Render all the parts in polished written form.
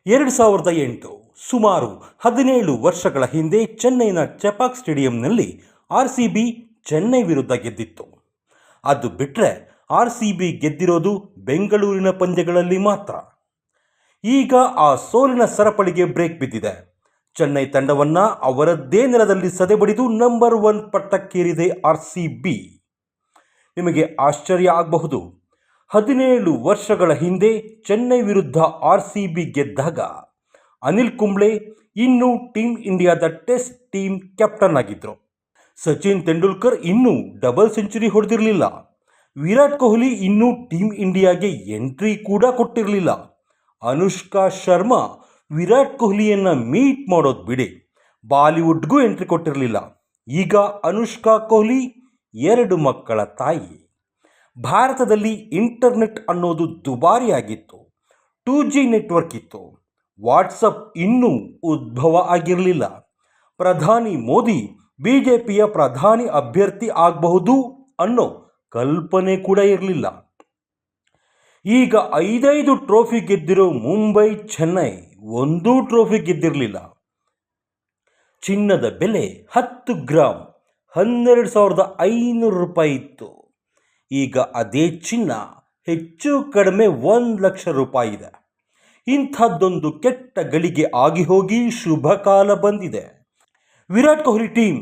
2008 ಸುಮಾರು 17 ವರ್ಷಗಳ ಹಿಂದೆ ಚೆನ್ನೈನ ಚೆಪಾಕ್ ಸ್ಟೇಡಿಯಂನಲ್ಲಿ RCB ಚೆನ್ನೈ ವಿರುದ್ಧ ಗೆದ್ದಿತ್ತು. ಅದು ಬಿಟ್ಟರೆ RCB ಗೆದ್ದಿರೋದು ಬೆಂಗಳೂರಿನ ಪಂದ್ಯಗಳಲ್ಲಿ ಮಾತ್ರ. ಈಗ ಆ ಸೋಲಿನ ಸರಪಳಿಗೆ ಬ್ರೇಕ್ ಬಿದ್ದಿದೆ. ಚೆನ್ನೈ ತಂಡವನ್ನು ಅವರದ್ದೇ ನೆಲದಲ್ಲಿ ಸದೆಬಡಿದು ನಂಬರ್ 1 ಪಟ್ಟಕ್ಕೇರಿದೆ RCB. ನಿಮಗೆ ಆಶ್ಚರ್ಯ ಆಗಬಹುದು. 17 ವರ್ಷಗಳ ಹಿಂದೆ ಚೆನ್ನೈ ವಿರುದ್ಧ RCB ಗೆದ್ದಾಗ ಅನಿಲ್ ಕುಂಬ್ಳೆ ಇನ್ನೂ ಟೀಮ್ ಇಂಡಿಯಾದ ಟೆಸ್ಟ್ ಟೀಮ್ ಕ್ಯಾಪ್ಟನ್ ಆಗಿದ್ದರು. ಸಚಿನ್ ತೆಂಡೂಲ್ಕರ್ ಇನ್ನೂ ಡಬಲ್ ಸೆಂಚುರಿ ಹೊಡೆದಿರಲಿಲ್ಲ. ವಿರಾಟ್ ಕೊಹ್ಲಿ ಇನ್ನೂ ಟೀಮ್ ಇಂಡಿಯಾಗೆ ಎಂಟ್ರಿ ಕೂಡ ಕೊಟ್ಟಿರಲಿಲ್ಲ. ಅನುಷ್ಕಾ ಶರ್ಮಾ ವಿರಾಟ್ ಕೊಹ್ಲಿಯನ್ನು ಮೀಟ್ ಮಾಡೋದು ಬಿಡಿ, ಬಾಲಿವುಡ್ಗೂ ಎಂಟ್ರಿ ಕೊಟ್ಟಿರಲಿಲ್ಲ. ಈಗ ಅನುಷ್ಕಾ ಕೊಹ್ಲಿ 2 ಮಕ್ಕಳ ತಾಯಿ. ಭಾರತದಲ್ಲಿ ಇಂಟರ್ನೆಟ್ ಅನ್ನೋದು ದುಬಾರಿಯಾಗಿತ್ತು. 2G ನೆಟ್ವರ್ಕ್ ಇತ್ತು. ವಾಟ್ಸಪ್ ಇನ್ನೂ ಉದ್ಭವ ಆಗಿರಲಿಲ್ಲ. ಪ್ರಧಾನಿ ಮೋದಿ BJPಯ ಪ್ರಧಾನಿ ಅಭ್ಯರ್ಥಿ ಆಗಬಹುದು ಅನ್ನೋ ಕಲ್ಪನೆ ಕೂಡ ಇರಲಿಲ್ಲ. ಈಗ 5 ಟ್ರೋಫಿ ಗೆದ್ದಿರೋ ಮುಂಬೈ, ಚೆನ್ನೈ ಒಂದೂ ಟ್ರೋಫಿ ಗೆದ್ದಿರಲಿಲ್ಲ. ಚಿನ್ನದ ಬೆಲೆ 10 ಗ್ರಾಂ 12,500 ರೂಪಾಯಿ ಇತ್ತು. ಈಗ ಅದೇ ಚಿನ್ನ ಹೆಚ್ಚು ಕಡಿಮೆ 1 ಲಕ್ಷ ರೂಪಾಯಿ ಇದೆ. ಇಂಥದ್ದೊಂದು ಕೆಟ್ಟ ಗಳಿಗೆ ಆಗಿ ಹೋಗಿ ಶುಭ ಕಾಲ ಬಂದಿದೆ. Virat Kohli team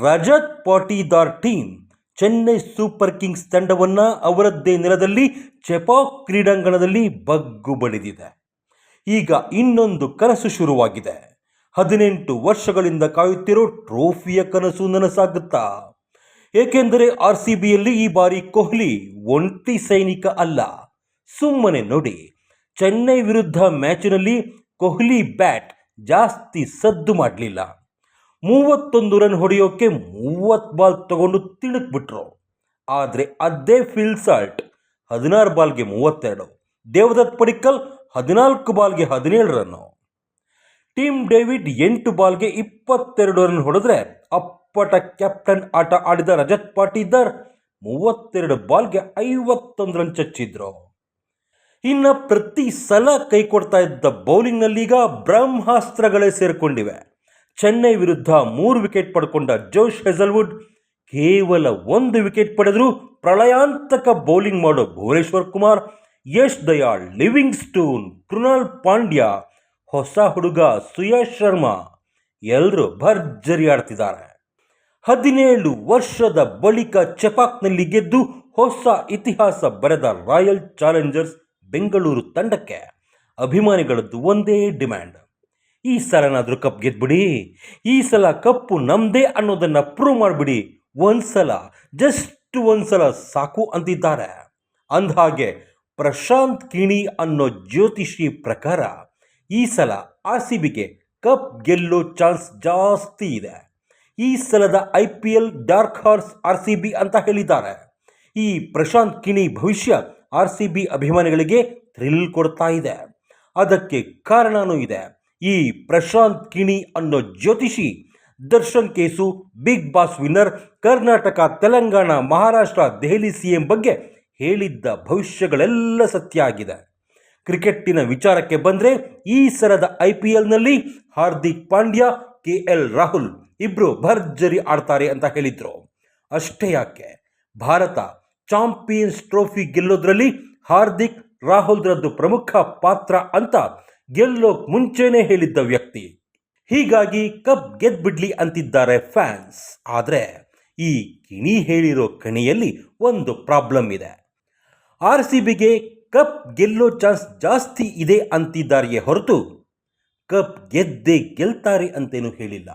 Rajat Patidar team Chennai super kings ತಂಡವನ್ನು ಅವರದ್ದೇ ನೆಲದಲ್ಲಿ ಚೆಪಾಕ್ ಕ್ರೀಡಾಂಗಣದಲ್ಲಿ ಬಗ್ಗು ಬಡಿದಿದೆ. ಈಗ ಇನ್ನೊಂದು ಕನಸು ಶುರುವಾಗಿದೆ. 18 ವರ್ಷಗಳಿಂದ ಕಾಯುತ್ತಿರೋ ಟ್ರೋಫಿಯ ಕನಸು ನನಸಾಗುತ್ತಾ? ಏಕೆಂದರೆ RCBಯಲ್ಲಿ ಈ ಬಾರಿ ಕೊಹ್ಲಿ ಒಂಟಿ ಸೈನಿಕ ಅಲ್ಲ. ಸುಮ್ಮನೆ ನೋಡಿ, ಚೆನ್ನೈ ವಿರುದ್ಧ ಮ್ಯಾಚಿನಲ್ಲಿ ಕೊಹ್ಲಿ ಬ್ಯಾಟ್ ಜಾಸ್ತಿ ಸದ್ದು ಮಾಡಲಿಲ್ಲ. 31 ರನ್ ಹೊಡೆಯೋಕೆ 30 ಬಾಲ್ ತಗೊಂಡು ತಿಳುಕ್ಬಿಟ್ರು. ಆದರೆ ಅದೇ ಫಿಲ್ ಸಾಲ್ಟ್ 16 ಬಾಲ್ಗೆ 32, ದೇವದತ್ ಪಡಿಕ್ಕಲ್ 14 ಬಾಲ್ಗೆ 17 ರನ್ನು, ಟಿಮ್ ಡೇವಿಡ್ 8 ಬಾಲ್ಗೆ 22 ರನ್ ಹೊಡೆದ್ರೆ ಅಪ್ಪಟ ಕ್ಯಾಪ್ಟನ್ ಆಟ ಆಡಿದ ರಜತ್ ಪಾಟೀದಾರ್ 32 ಬಾಲ್ಗೆ 51 ರನ್ ಚಚ್ಚಿದ್ರು. ಇನ್ನು ಪ್ರತಿ ಸಲ ಕೈ ಕೊಡ್ತಾ ಇದ್ದ ಬೌಲಿಂಗ್ನಲ್ಲೀಗ ಬ್ರಹ್ಮಾಸ್ತ್ರಗಳೇ ಸೇರಿಕೊಂಡಿವೆ. ಚೆನ್ನೈ ವಿರುದ್ಧ 3 ವಿಕೆಟ್ ಪಡ್ಕೊಂಡ ಜೋಶ್ ಹೆಜಲ್ವುಡ್ ಕೇವಲ 1 ವಿಕೆಟ್ ಪಡೆದರೂ ಪ್ರಳಯಾಂತಕ ಬೌಲಿಂಗ್ ಮಾಡೋ ಭುವನೇಶ್ವರ್ ಕುಮಾರ್, ಯಶ್ ದಯಾಳ್, ಲಿವಿಂಗ್ಸ್ಟೋನ್, ಕೃಣಾಲ್ ಪಾಂಡ್ಯ, ಹೊಸ ಹುಡುಗ ಸುಯಶ್ ಶರ್ಮಾ ಎಲ್ಲರೂ ಭರ್ಜರಿ ಆಡ್ತಿದ್ದಾರೆ. 17 ವರ್ಷದ ಬಳಿಕ ಚೆಪಾಕ್ನಲ್ಲಿ ಗೆದ್ದು ಹೊಸ ಇತಿಹಾಸ ಬರೆದ ರಾಯಲ್ ಚಾಲೆಂಜರ್ಸ್ ಬೆಂಗಳೂರು ತಂಡಕ್ಕೆ ಅಭಿಮಾನಿಗಳದ್ದು ಒಂದೇ ಡಿಮ್ಯಾಂಡ್: ಈ ಸಲನಾದರೂ ಕಪ್ ಗೆದ್ಬಿಡಿ, ಈ ಸಲ ಕಪ್ಪು ನಮ್ಮದೇ ಅನ್ನೋದನ್ನು ಪ್ರೂವ್ ಮಾಡಿಬಿಡಿ, ಜಸ್ಟ್ ಒಂದ್ಸಲ ಸಾಕು ಅಂತಿದ್ದಾರೆ. ಅಂದಹಾಗೆ ಪ್ರಶಾಂತ್ ಕಿಣಿ ಅನ್ನೋ ಜ್ಯೋತಿಷಿ ಪ್ರಕಾರ ಈ ಸಲ RCBಗೆ ಕಪ್ ಗೆಲ್ಲೋ ಚಾನ್ಸ್ ಜಾಸ್ತಿ ಇದೆ. ಈ ಸಲದ IPL ಡಾರ್ಕ್ ಹಾರ್ಸ್ RCB ಅಂತ ಹೇಳಿದ್ದಾರೆ. ಈ ಪ್ರಶಾಂತ್ ಕಿಣಿ ಭವಿಷ್ಯ RCB ಅಭಿಮಾನಿಗಳಿಗೆ ಥ್ರಿಲ್ ಕೊಡ್ತಾ ಇದೆ. ಅದಕ್ಕೆ ಕಾರಣನೂ ಇದೆ. ಈ ಪ್ರಶಾಂತ್ ಕಿಣಿ ಅನ್ನೋ ಜ್ಯೋತಿಷಿ Darshan case, Bigg Boss winner, Karnataka, Telangana, Maharashtra, Delhi CM ಬಗ್ಗೆ ಹೇಳಿದ್ದ ಭವಿಷ್ಯಗಳೆಲ್ಲ ಸತ್ಯ ಆಗಿದೆ. ಕ್ರಿಕೆಟ್ಟಿನ ವಿಚಾರಕ್ಕೆ ಬಂದರೆ ಈ ಸಲದ IPLನಲ್ಲಿ ಹಾರ್ದಿಕ್ ಪಾಂಡ್ಯ, KL ರಾಹುಲ್ ಇಬ್ಬರು ಭರ್ಜರಿ ಆಡ್ತಾರೆ ಅಂತ ಹೇಳಿದ್ರು. ಅಷ್ಟೇ ಯಾಕೆ, ಭಾರತ ಚಾಂಪಿಯನ್ಸ್ ಟ್ರೋಫಿ ಗೆಲ್ಲೋದ್ರಲ್ಲಿ ಹಾರ್ದಿಕ್, ರಾಹುಲ್ರದ್ದು ಪ್ರಮುಖ ಪಾತ್ರ ಅಂತ ಗೆಲ್ಲೋಕ್ ಮುಂಚೆನೇ ಹೇಳಿದ್ದ ವ್ಯಕ್ತಿ. ಹೀಗಾಗಿ ಕಪ್ ಗೆದ್ಬಿಡ್ಲಿ ಅಂತಿದ್ದಾರೆ ಫ್ಯಾನ್ಸ್. ಆದರೆ ಈ ಕಿಣಿ ಹೇಳಿರೋ ಕಣಿಯಲ್ಲಿ ಒಂದು ಪ್ರಾಬ್ಲಮ್ ಇದೆ. RCBಗೆ ಕಪ್ ಗೆಲ್ಲೋ ಚಾನ್ಸ್ ಜಾಸ್ತಿ ಇದೆ ಅಂತಿದ್ದಾರೆಯೇ ಹೊರತು ಕಪ್ ಗೆದ್ದೇ ಗೆಲ್ತಾರೆ ಅಂತೇನೂ ಹೇಳಿಲ್ಲ.